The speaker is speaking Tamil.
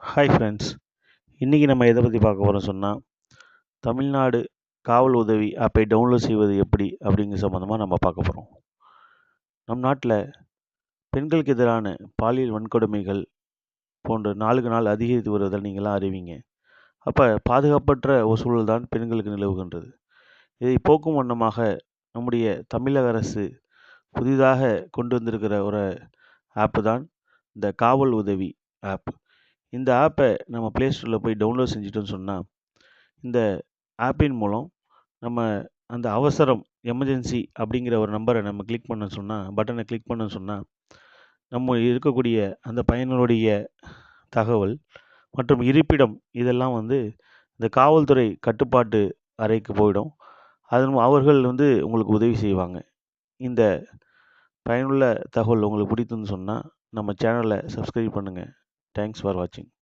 Hi friends. இன்றைக்கி நம்ம எதை பற்றி பார்க்க போகிறோம் சொன்னால், தமிழ்நாடு காவல் உதவி ஆப்பை டவுன்லோட் செய்வது எப்படி அப்படிங்கிற சம்மந்தமாக நம்ம பார்க்க போகிறோம். நம் நாட்டில் பெண்களுக்கு எதிரான பாலியல் வன்கொடுமைகள் போன்ற நாளுக்கு நாள் அதிகரித்து வருவதை நீங்களாம் அறிவீங்க. அப்போ பாதுகாப்பற்ற ஒரு சூழல் தான் பெண்களுக்கு நிலவுகின்றது. இதை போக்கும் வண்ணமாக நம்முடைய தமிழக அரசு புதிதாக கொண்டு வந்திருக்கிற ஒரு ஆப்பு தான் இந்த காவல் உதவி ஆப். இந்த ஆப்பை நம்ம ப்ளே ஸ்டோரில் போய் டவுன்லோட் செஞ்சுட்டோன்னு சொன்னால், இந்த ஆப்பின் மூலம் நம்ம அந்த அவசரம் எமர்ஜென்சி அப்படிங்கிற ஒரு நம்பரை நம்ம கிளிக் பண்ண சொன்னால், பட்டனை கிளிக் பண்ண சொன்னால், நம்ம இருக்கக்கூடிய அந்த பயனருடைய தகவல் மற்றும் இருப்பிடம் இதெல்லாம் இந்த காவல்துறை கட்டுப்பாட்டு அறைக்கு போயிடும். அவர்கள் உங்களுக்கு உதவி செய்வாங்க. இந்த பயனுள்ள தகவல் உங்களுக்கு பிடித்துன்னு சொன்னால் நம்ம சேனலை சப்ஸ்கிரைப் பண்ணுங்கள். தேங்க்ஸ் ஃபார் வாட்சிங்.